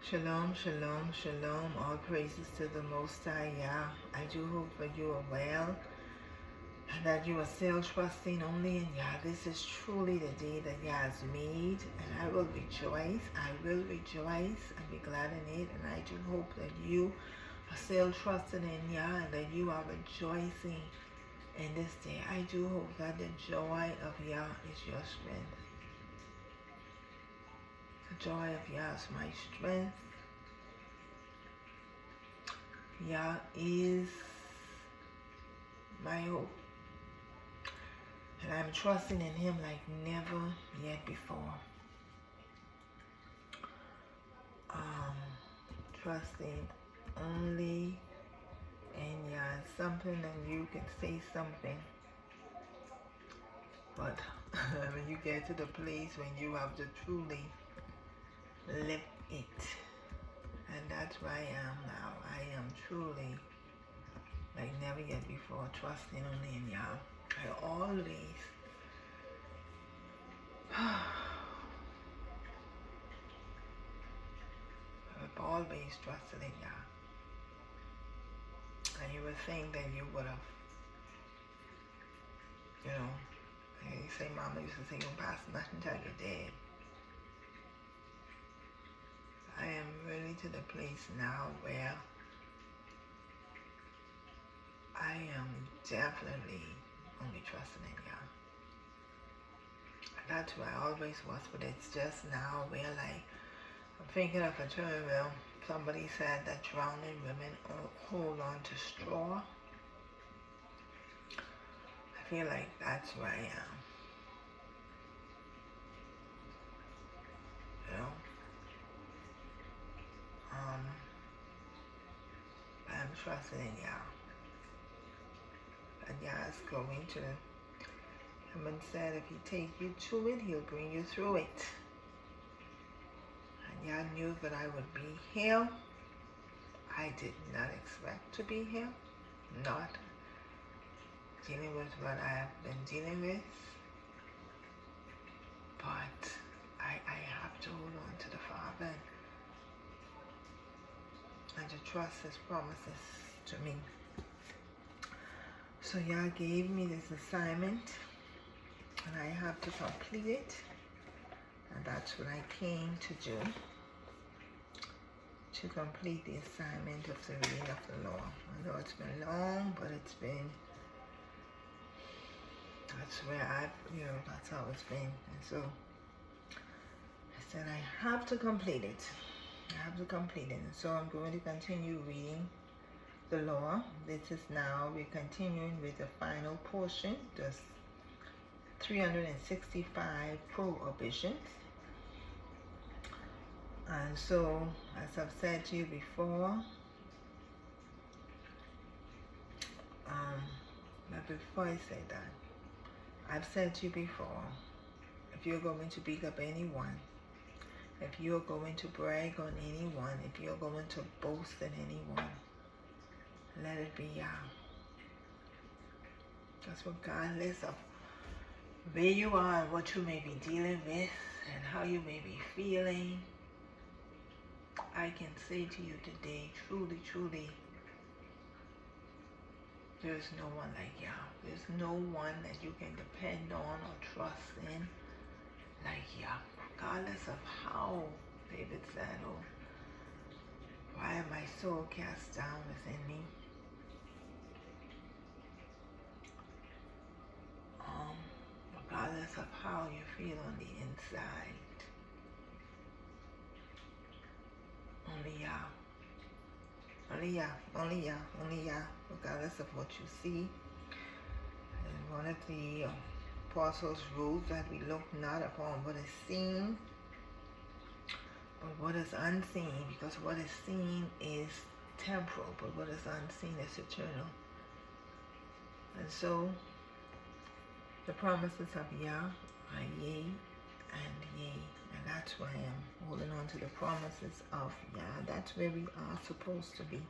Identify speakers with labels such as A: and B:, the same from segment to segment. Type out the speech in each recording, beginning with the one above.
A: Shalom, shalom, shalom. All praises to the Most High Yah. I do hope that you are well and that you are still trusting only in Yah. This is truly the day that Yah has made, and I will rejoice. I will rejoice and be glad in it. And I do hope that you are still trusting in Yah and that you are rejoicing in this day. I do hope that the joy of Yah is your strength. The joy of Yah is my strength. Yah is my hope. And I'm trusting in Him like never yet before. Trusting only in Yah. Something that you can say something. But when you get to the place when you have to truly live it. And that's where I am now. I am truly, like never yet before, trusting only in Yah. I always I've always trusted in Yah. And you would think that you would have, you say Mama used to say, you don't pass nothing till you're dead. I am really to the place now where I am definitely only trusting in Yah. That's where I always was, but it's just now where like, I'm thinking of a term where somebody said that drowning women hold on to straw. I feel like that's where I am. I'm trusting in Yah. And Yah is going to, Heaven said if He take you to it, He'll bring you through it. And Yah knew that I would be here. I did not expect to be here. Not dealing with what I have been dealing with. But I have to hold on to the Father and to trust His promises to me. So Yah gave me this assignment and I have to complete it, and that's what I came to do, to complete the assignment of the reading of the law. I know it's been long, but it's been, that's where that's how it's been. And so I said I have to complete it. I have to complete it. And so I'm going to continue reading the law. This is now, we're continuing with the final portion, the 365 prohibitions. And so, as I've said to you before, but before I say that, I've said to you before, if you're going to beat up anyone, if you're going to brag on anyone, if you're going to boast in anyone, let it be Yah. That's regardless of where you are and what you may be dealing with and how you may be feeling, I can say to you today, truly, truly, there's no one like Yah. There's no one that you can depend on or trust in like Yah. Regardless of how David said, oh, why am I so cast down within me? Regardless of how you feel on the inside, only Yah. Only Yah, only Yah, only Yah, regardless of what you see. And one of the apostles' rules that we look not upon what is seen, but what is unseen, because what is seen is temporal, but what is unseen is eternal. And so, the promises of Yah are yea and yea. And that's why I'm holding on to the promises of Yah. That's where we are supposed to be.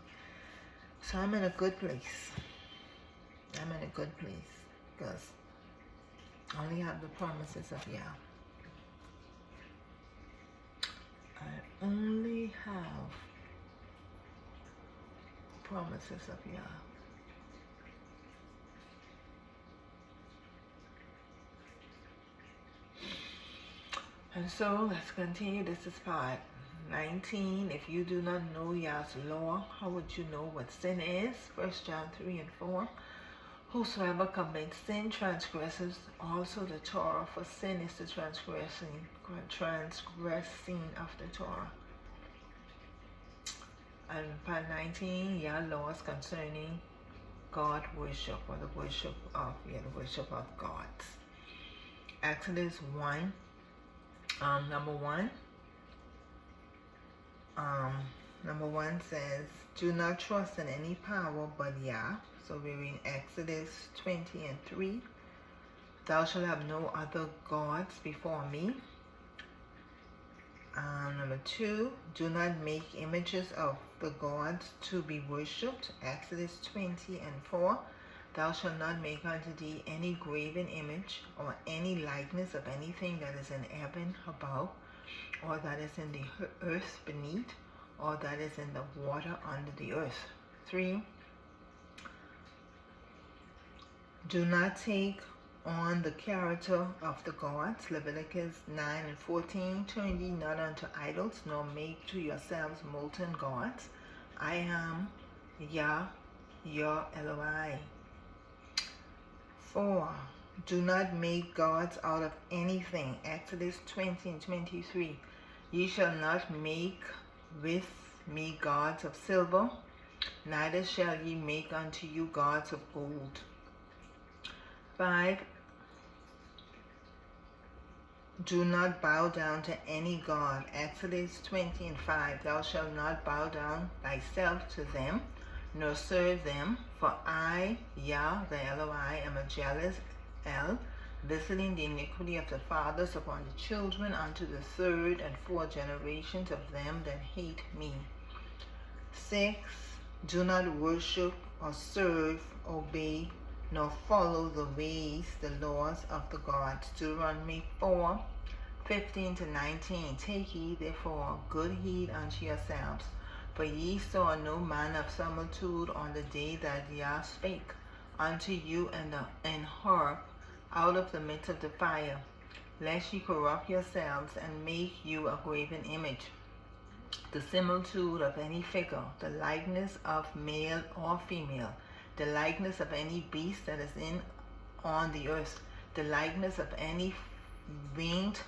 A: So I'm in a good place. I'm in a good place because I only have the promises of Yah. I only have promises of YAH. And so let's continue. This is part 19. If you do not know YAH's law, how would you know what sin is? 1 John 3 and 4. Whosoever commits sin transgresses also the Torah, for sin is the transgressing of the Torah. And part 19, YAH laws concerning God worship, or the worship of gods. Exodus 1. Number one says, do not trust in any power but YAH. So we're in Exodus 20 and 3. Thou shalt have no other gods before me. Number 2, do not make images of the gods to be worshipped. Exodus 20 and 4. Thou shalt not make unto thee any graven image or any likeness of anything that is in heaven above, or that is in the earth beneath, or that is in the water under the earth. 3, do not take on the character of the gods. Leviticus 9 and 14. Turn ye not unto idols, nor make to yourselves molten gods. I am YAH, your Eloi. 4, do not make gods out of anything. Exodus 20 and 23. Ye shall not make with me gods of silver, neither shall ye make unto you gods of gold. 5, do not bow down to any god. Exodus 20 and 5. Thou shalt not bow down thyself to them, nor serve them, for I, YAH, the Eloi, am a jealous El, visiting the iniquity of the fathers upon the children unto the 3rd and 4th generations of them that hate me. 6, do not worship or serve, obey, nor follow the ways, the laws of the gods. Deuteronomy 4, 15 to 19. Take ye therefore good heed unto yourselves, for ye saw no manner of similitude on the day that YAH spake unto you in Horeb out of the midst of the fire, lest ye corrupt yourselves and make you a graven image, the similitude of any figure, the likeness of male or female, the likeness of any beast that is on the earth, the likeness of any winged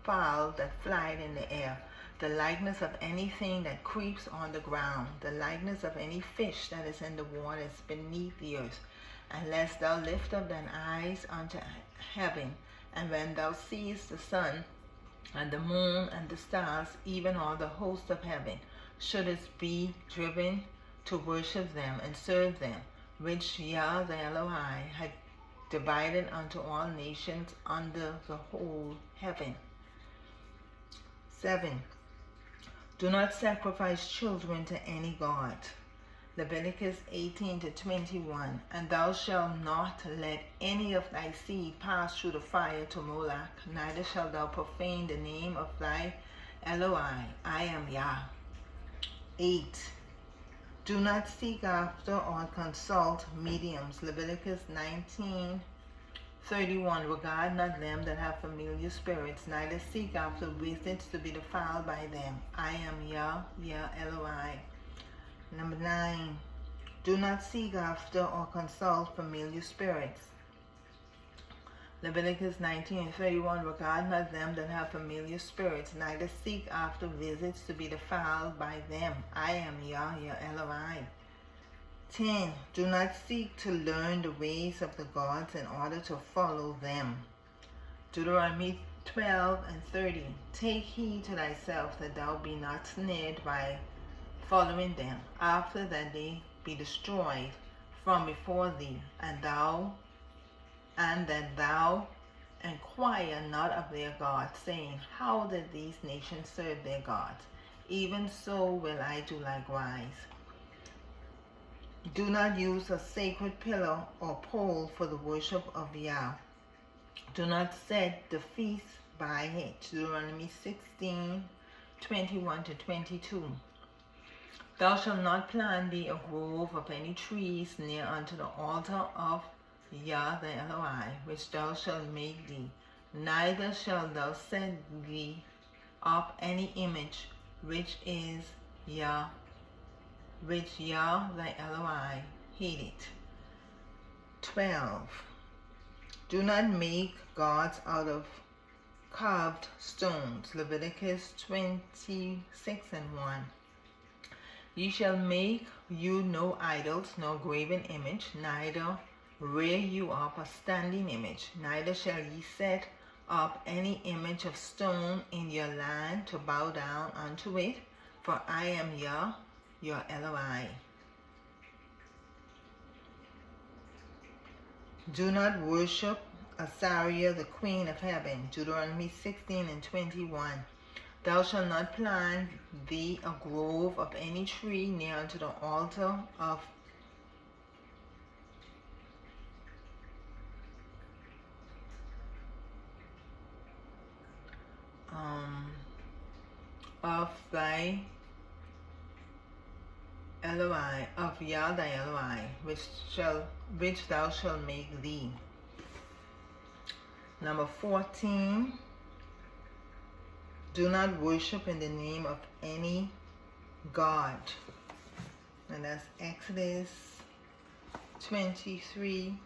A: fowl that flieth in the air, the likeness of anything that creeps on the ground, the likeness of any fish that is in the waters beneath the earth. Unless thou lift up thine eyes unto heaven, and when thou seest the sun and the moon and the stars, even all the host of heaven, shouldest be driven to worship them and serve them, which YAH the Eloi had divided unto all nations under the whole heaven. 7, do not sacrifice children to any god. Leviticus 18 to 21. And thou shalt not let any of thy seed pass through the fire to Moloch, neither shalt thou profane the name of thy Eloi. I am YAH. 8, do not seek after or consult mediums. Leviticus 19, 31. Regard not them that have familiar spirits, neither seek after wizards to be defiled by them. I am YAH, your Eloi. Number 9. Do not seek after or consult familiar spirits. Leviticus 19 and 31. Regard not them that have familiar spirits, neither seek after wizards to be defiled by them. I am YAH, your Eloi. 10. Do not seek to learn the ways of the gods in order to follow them. Deuteronomy 12 and 30. Take heed to thyself that thou be not snared by following them, after that they be destroyed from before thee, and that thou inquire not of their gods, saying, how did these nations serve their gods? Even so will I do likewise. Do not use a sacred pillar or pole for the worship of YAH. Do not set the feast by it. Deuteronomy 16, 21 to 22. Thou shalt not plant thee a grove of any trees near unto the altar of YAH thy Elohai, which thou shalt make thee. Neither shalt thou set thee up any image which YAH thy Elohai hateth. 12. Do not make gods out of carved stones. Leviticus 26 and 1. Ye shall make you no idols, nor graven image, neither rear you up a standing image, neither shall ye set up any image of stone in your land to bow down unto it, for I am YAH, your Elohai. Do not worship Asariah, the queen of heaven. Deuteronomy 16 and 21. Thou shalt not plant thee a grove of any tree near unto the altar of thy Elohai, of YAH thy Elohai, which thou shalt make thee. Number 14. Do not worship in the name of any god. And that's Exodus 23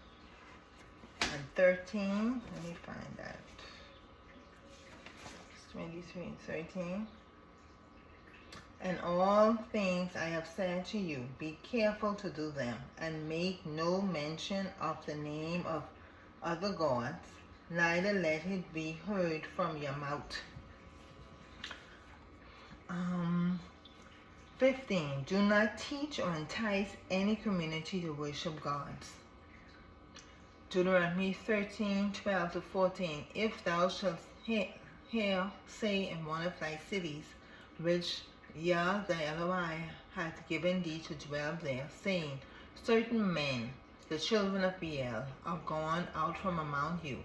A: and 13. Let me find that. It's 23 and 13. And all things I have said to you, be careful to do them, and make no mention of the name of other gods, neither let it be heard from your mouth. 15. Do not teach or entice any community to worship gods. Deuteronomy 13, 12 to 14. If thou shalt hear say in one of thy cities, which YAH thy Elohai hath given thee to dwell there, saying, certain men, the children of Beel, are gone out from among you,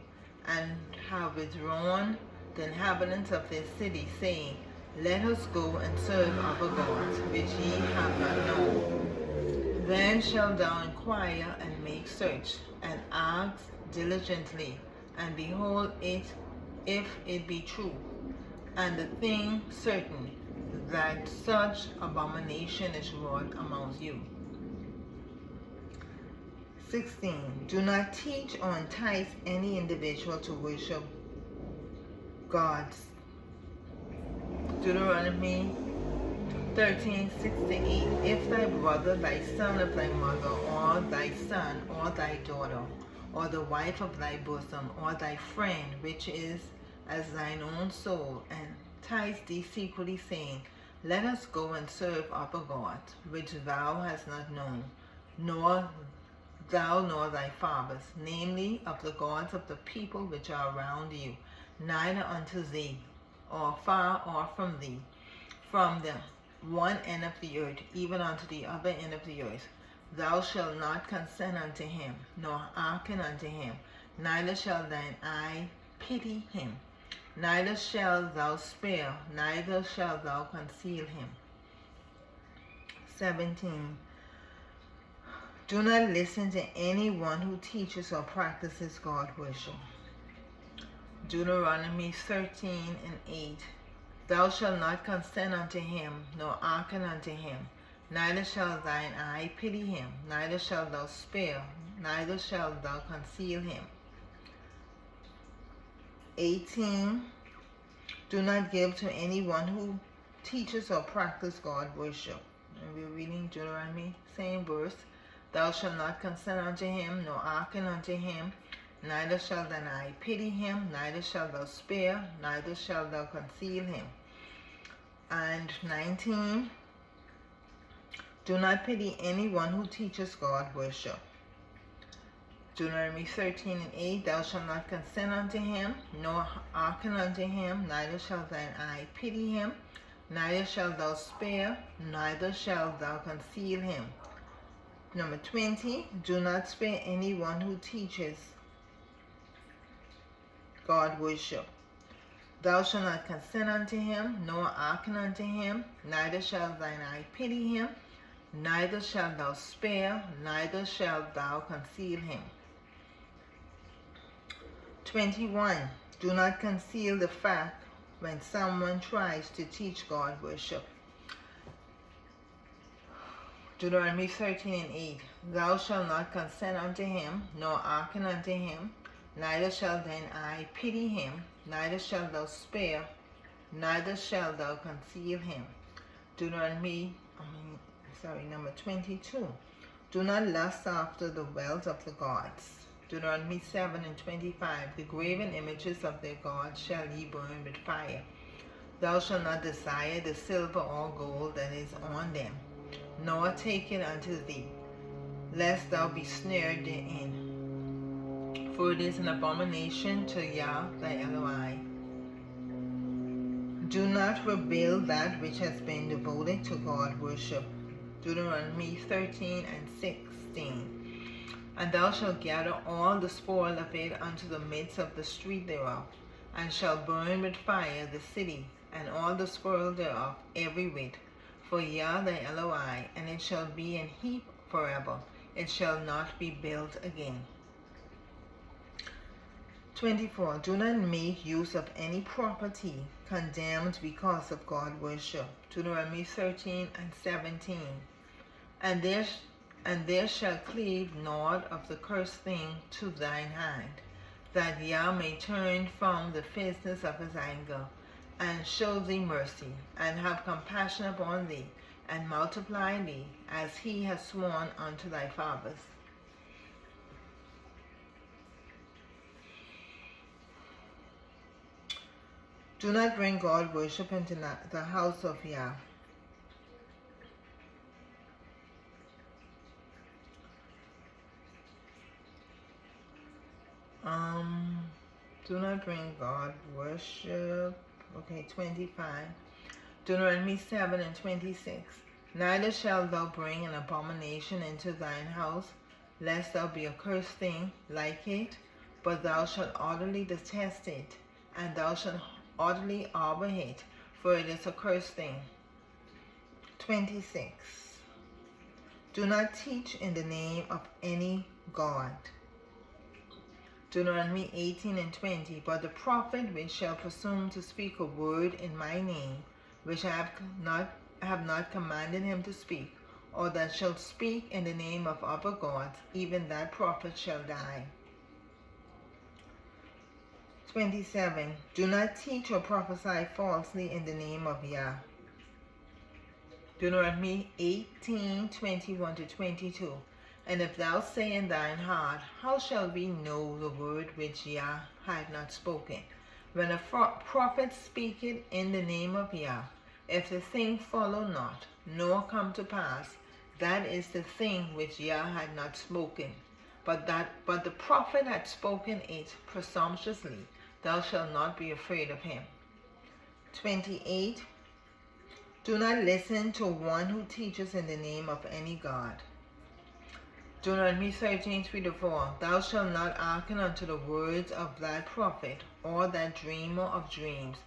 A: and have withdrawn the inhabitants of their city, saying, let us go and serve other gods, which ye have not known. Then shalt thou inquire and make search, and ask diligently, and behold it, if it be true, and the thing certain, that such abomination is wrought among you. 16. Do not teach or entice any individual to worship gods. Deuteronomy 13, 6 to 8. If thy brother, thy son of thy mother, or thy son, or thy daughter, or the wife of thy bosom, or thy friend, which is as thine own soul, entice thee secretly, saying, let us go and serve other gods, which thou hast not known, nor thou nor thy fathers, namely of the gods of the people which are around you, neither unto thee, or far off from thee, from the one end of the earth, even unto the other end of the earth. Thou shalt not consent unto him, nor hearken unto him, neither shall thine eye pity him, neither shalt thou spare, neither shalt thou conceal him. 17. Do not listen to anyone who teaches or practices God worship. Deuteronomy 13 and 8. Thou shalt not consent unto him, nor hearken unto him, neither shall thine eye pity him, neither shalt thou spare, neither shalt thou conceal him. 18. Do not give to anyone who teaches or practices God worship. And we're reading Deuteronomy, same verse. Thou shalt not consent unto him, nor hearken unto him, neither shall thine eye pity him, neither shalt thou spare, neither shalt thou conceal him. And 19. Do not pity anyone who teaches God worship. Deuteronomy 13 and 8. Thou shalt not consent unto him, nor hearken unto him, neither shall thine eye pity him, neither shalt thou spare, neither shalt thou conceal him. Number 20. Do not spare anyone who teaches God worship. Thou shalt not consent unto him, nor hearken unto him, neither shall thine eye pity him, neither shalt thou spare, neither shalt thou conceal him. 21. Do not conceal the fact when someone tries to teach God worship. Deuteronomy 13:8. Thou shalt not consent unto him, nor hearken unto him, neither shall thine eye pity him, neither shalt thou spare, neither shalt thou conceal him. Number 22. Do not lust after the wealth of the gods. Deuteronomy 7:25. The graven images of their gods shall ye burn with fire. Thou shalt not desire the silver or gold that is on them, nor take it unto thee, lest thou be snared therein. For it is an abomination to YAH thy Elohai. Do not rebuild that which has been devoted to God worship. Deuteronomy 13:16. And thou shalt gather all the spoil of it unto the midst of the street thereof, and shalt burn with fire the city, and all the spoil thereof every whit, for YAH thy Elohai, and it shall be an heap forever, it shall not be built again. 24. Do not make use of any property condemned because of God worship. Deuteronomy 13:17. And there shall cleave naught of the cursed thing to thine hand, that YAH may turn from the fierceness of his anger, and show thee mercy, and have compassion upon thee, and multiply thee, as he has sworn unto thy fathers. Do not bring God worship into the house of YAH. Do not bring God worship. Okay, 25. Deuteronomy 7:26. Neither shalt thou bring an abomination into thine house, lest thou be a cursed thing like it, but thou shalt utterly detest it, and thou shalt utterly abhor it, for it is a cursed thing. 26. Do not teach in the name of any god. Deuteronomy 18:20. But the prophet which shall presume to speak a word in my name, which I have not commanded him to speak, or that shall speak in the name of other gods, even that prophet shall die. 27. Do not teach or prophesy falsely in the name of YAH. Deuteronomy 18:21-22. And if thou say in thine heart, how shall we know the word which YAH had not spoken? When a prophet speaketh in the name of YAH, if the thing follow not, nor come to pass, that is the thing which YAH had not spoken. But the prophet had spoken it presumptuously, thou shalt not be afraid of him. 28. Do not listen to one who teaches in the name of any god. Deuteronomy 13:3-4. Thou shalt not hearken unto the words of that prophet, or that dreamer of dreams.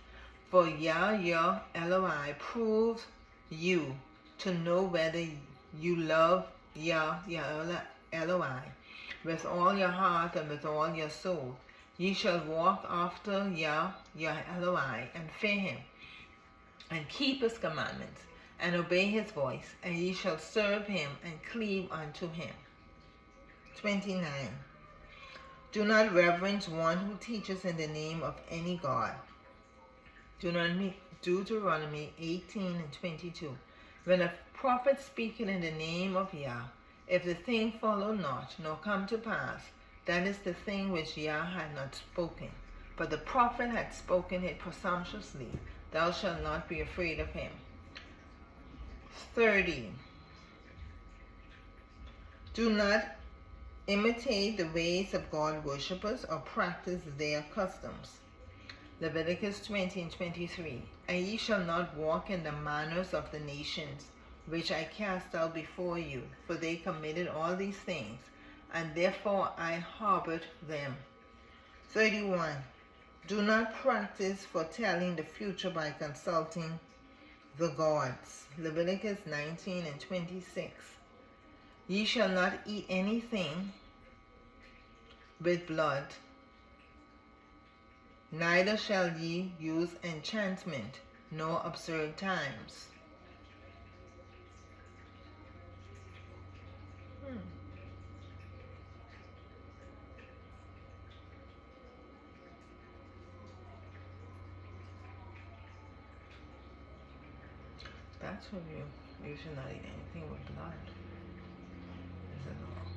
A: For YAH your Elohai proves you to know whether you love YAH your Elohai with all your heart and with all your soul. Ye shall walk after YAH your Elohai, and fear him, and keep his commandments, and obey his voice, and ye shall serve him, and cleave unto him. 29. Do not reverence one who teaches in the name of any god. Deuteronomy 18:22. When a prophet speaketh in the name of YAH, if the thing follow not, nor come to pass, that is the thing which YAH had not spoken. But the prophet had spoken it presumptuously, thou shalt not be afraid of him. 30. Do not imitate the ways of God worshippers, or practice their customs. Leviticus 20:23. And ye shall not walk in the manners of the nations, which I cast out before you, for they committed all these things, and therefore I harbored them. 31. Do not practice foretelling the future by consulting the gods. Leviticus 19 and 26. Ye shall not eat anything with blood, neither shall ye use enchantment, nor observe times. That's what you should not eat anything with blood. Is it all?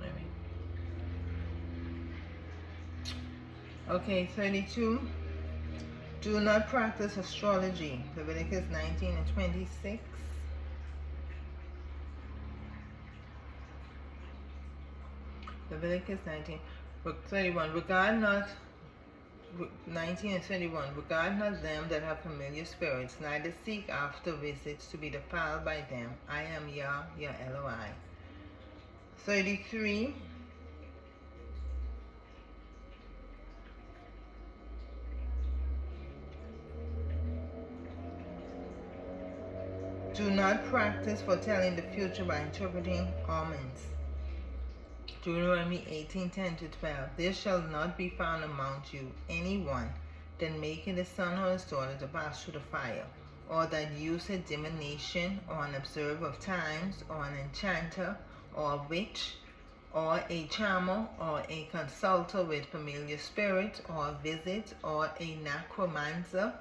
A: Maybe. Okay, 32. Do not practice astrology. Leviticus 19 and 26. Leviticus 19, 31. Regard not 19 and 31. Regard not them that have familiar spirits, neither seek after visits to be defiled by them. I am Yah, your Eloi. 33. Do not practice foretelling the future by interpreting omens. Deuteronomy 18:10 to 12. There shall not be found among you anyone that maketh a son or his daughter to pass through the fire, or that useth divination, or an observer of times, or an enchanter, or a witch, or a charmer, or a consulter with familiar spirits, or a visit, or a necromancer.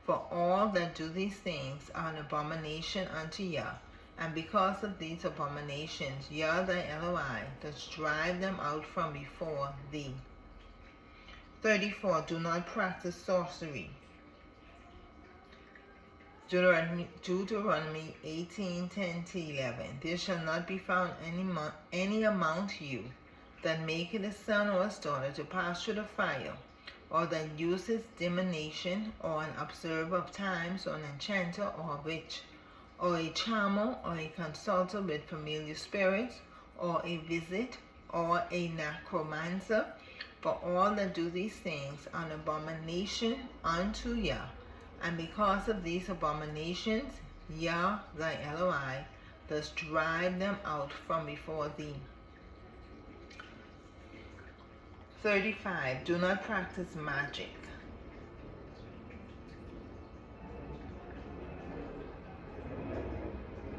A: For all that do these things are an abomination unto Yah. And because of these abominations, Yah thy Eloi does drive them out from before thee. 34. Do not practice sorcery. Deuteronomy 18:10 to 11. There shall not be found any among you that maketh a son or his daughter to pass through the fire, or that uses divination, or an observer of times, or an enchanter, or a witch, or a charmer, or a consulter with familiar spirits, or a visit, or a necromancer. For all that do these things are an abomination unto Yah. And because of these abominations, Yah thy Eloi does drive them out from before thee. 35. Do not practice magic.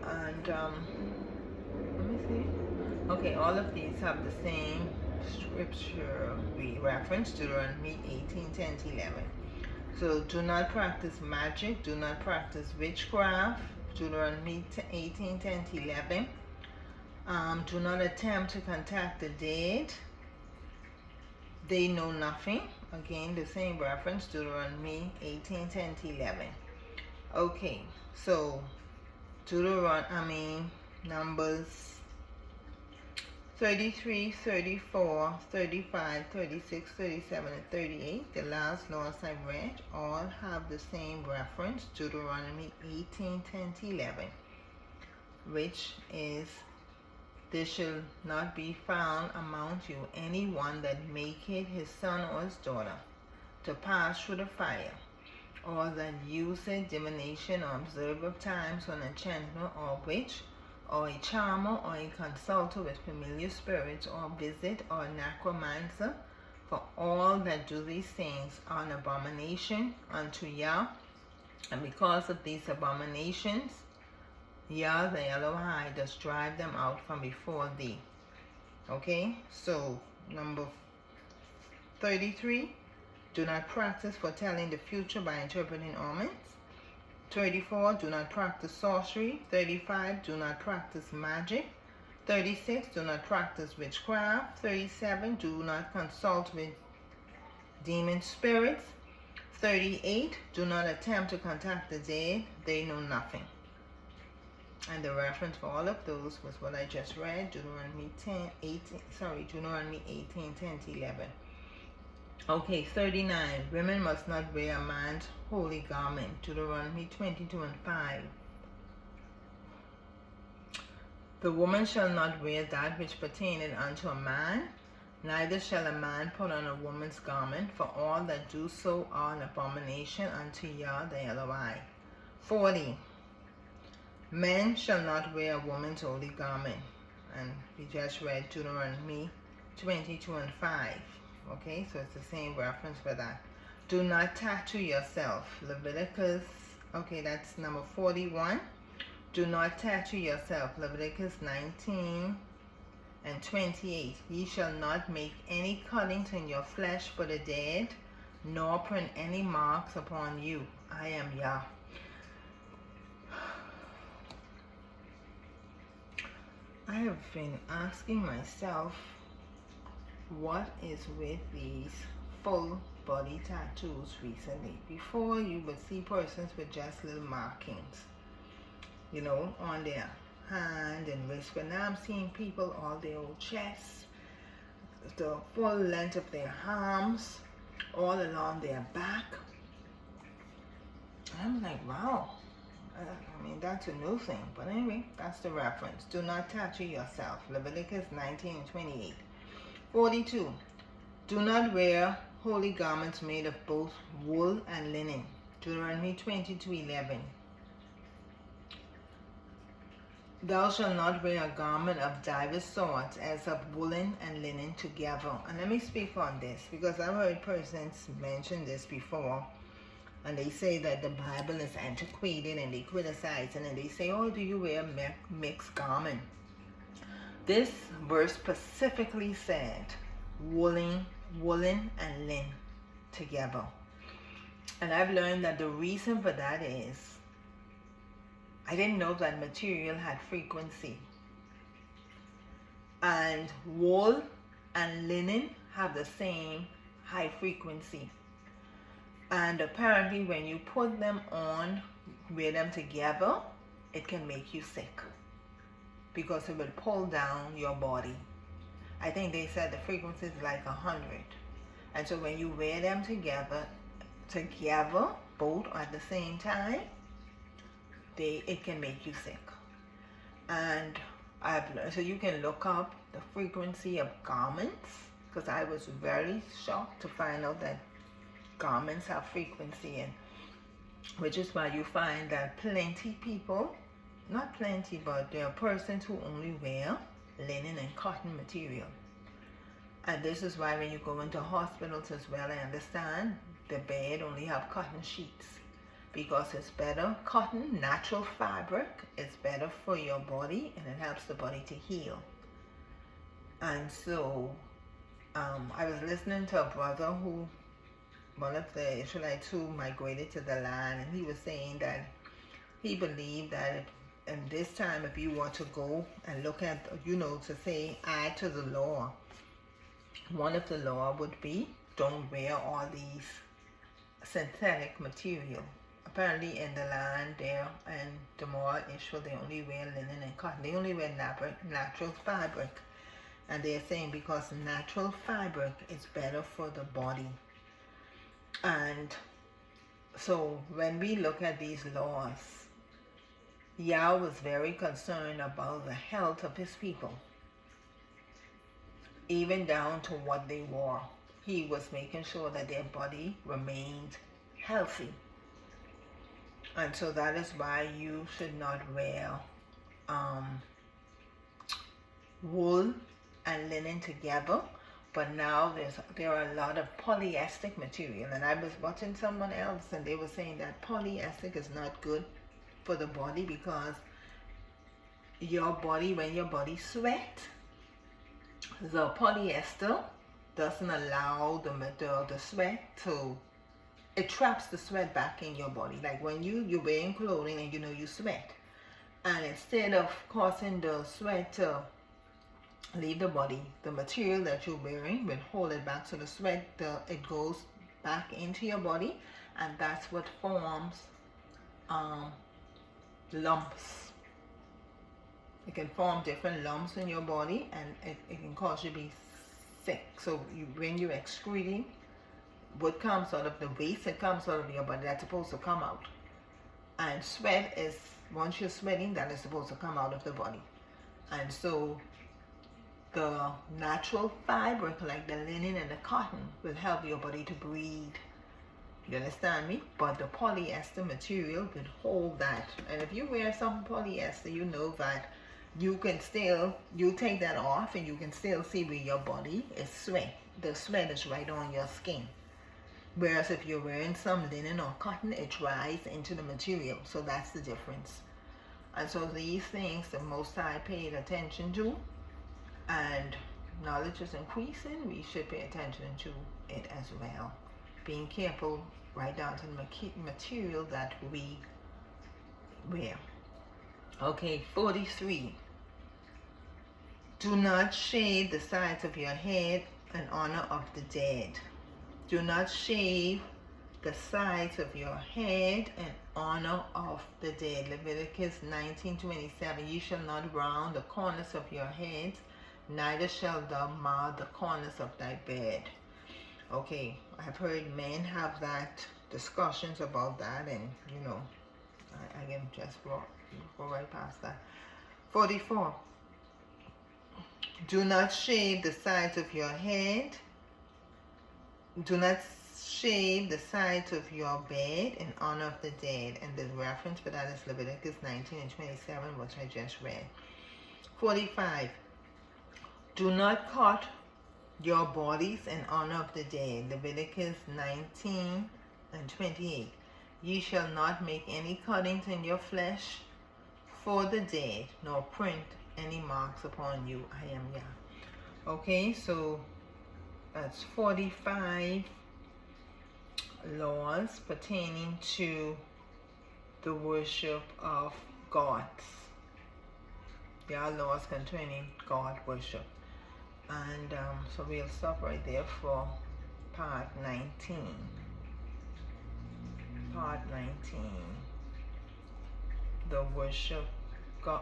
A: And let me see. Okay, all of these have the same scripture we referenced, Deuteronomy 18:10 to 11. So do not practice magic, do not practice witchcraft, Deuteronomy 18:10 to 11. Do not attempt to contact the dead. They know nothing. Again, the same reference, Deuteronomy 18:10 to 11. Okay, so Numbers 33, 34, 35, 36, 37, and 38, the last laws I read, all have the same reference, Deuteronomy 18:10 to 11, which is, there shall not be found among you anyone that maketh his son or his daughter to pass through the fire, or that useth divination, or observer of times, or an enchanter, or witch, or a charmer, or a consulter with familiar spirits, or visit, or a necromancer. For all that do these things are an abomination unto Yah. And because of these abominations, Yah the Eloi does drive them out from before thee. Okay, so number 33. Do not practice foretelling the future by interpreting omens. 34. Do not practice sorcery. 35. Do not practice magic. 36. Do not practice witchcraft. 37. Do not consult with demon spirits. 38. Do not attempt to contact the dead. They know nothing. And the reference for all of those was what I just read, Deuteronomy 18:10 to 11. Okay, 39. Women must not wear a man's holy garment. Deuteronomy 22 and 5. The woman shall not wear that which pertaineth unto a man, Neither shall a man put on a woman's garment, for all that do so are an abomination unto Yah the Elohai. 40. Men shall not wear a woman's holy garment. And we just read Deuteronomy 22 and 5. Okay, so it's the same reference for that. Do not tattoo yourself. Leviticus, okay, that's number 41. Do not tattoo yourself. Leviticus 19 and 28. Ye shall not make any cuttings in your flesh for the dead, nor print any marks upon you. I am Yah. I have been asking myself, what is with these full body tattoos recently? Before, you would see persons with just little markings, you know, on their hand and wrist, but now I'm seeing people all their old chests, the full length of their arms, all along their back. I'm like, wow. I mean, that's a new thing. But anyway, that's the reference. Do not tattoo yourself. Leviticus 19 and 28. 42. Do not wear holy garments made of both wool and linen. Deuteronomy 22:11. Thou shalt not wear a garment of divers sorts, as of woolen and linen together. And let me speak on this, because I've heard persons mention this before, and they say that the Bible is antiquated, and they criticize it, and they say, oh, do you wear mixed garment? This verse specifically said woolen and linen together. And I've learned that the reason for that is, I didn't know that material had frequency. And wool and linen have the same high frequency. And apparently when you put them on, wear them together, it can make you sick, because it will pull down your body. I think they said the frequency is like 100. And so when you wear them together, both at the same time, it can make you sick. And I've learned, so you can look up the frequency of garments, because I was very shocked to find out that garments have frequency, and which is why you find that plenty people, not plenty, but there are persons who only wear linen and cotton material. And this is why when you go into hospitals as well, I understand the bed only have cotton sheets, because it's better. Cotton, natural fabric, is better for your body, and it helps the body to heal. And so I was listening to a brother who, one of the Israelites who migrated to the land, and he was saying that he believed that in this time, if you want to go and look at, you know, to say add to the law, one of the law would be don't wear all these synthetic material. Apparently in the land there and the more Israel, they only wear linen and cotton. They only wear natural fabric. And they're saying because natural fabric is better for the body. And so when we look at these laws, Yah was very concerned about the health of his people. Even down to what they wore. He was making sure that their body remained healthy. And so that is why you should not wear wool and linen together. But now there are a lot of polyester material. And I was watching someone else, and they were saying that polyester is not good for the body, because your body, when your body sweats, the polyester doesn't allow the sweat to, it traps the sweat back in your body. Like when you're wearing clothing and you know you sweat, and instead of causing the sweat to leave the body, the material that you're wearing will hold it back, so the sweat, it goes back into your body, and that's what forms lumps. It can form different lumps in your body, and it can cause you to be sick. So when you're excreting, what comes out of the waste, it comes out of your body, that's supposed to come out. And sweat is, once you're sweating, that is supposed to come out of the body. And so the natural fabric like the linen and the cotton will help your body to breathe. You understand me? But the polyester material will hold that. And if you wear some polyester, you know that you can still, you take that off and you can still see where your body is sweat. The sweat is right on your skin. Whereas if you're wearing some linen or cotton, it dries into the material. So that's the difference. And so these things the Most High paid attention to, and knowledge is increasing, we should pay attention to it as well. Being careful right down to the material that we wear. Okay, 43. Do not shave the sides of your head in honor of the dead. Do not shave the sides of your head in honor of the dead. Leviticus 19:27. You shall not round the corners of your heads, neither shall thou mar the corners of thy bed. Okay, I've heard men have that discussions about that, and you know, I can just go right past that. 44. Do not shave the sides of your head. Do not shave the sides of your bed in honor of the dead. And the reference for that is Leviticus 19:27, which I just read. 45. Do not cut your bodies in honor of the dead. Leviticus 19:28. Ye shall not make any cuttings in your flesh for the dead, nor print any marks upon you. I am YAH. Okay, so that's 45 laws pertaining to the worship of gods. YAH laws concerning God worship. And so we'll stop right there for part 19. Part 19. The worship,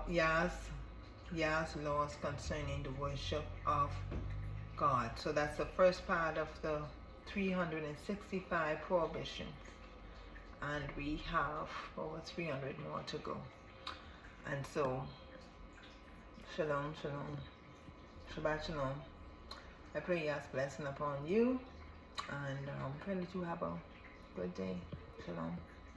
A: YAH's laws concerning the worship of God. So that's the first part of the 365 prohibitions. And we have over 300 more to go. And so, shalom, shalom. Shabbat shalom. I pray YAH's blessing upon you, and pray that you have a good day. Shalom.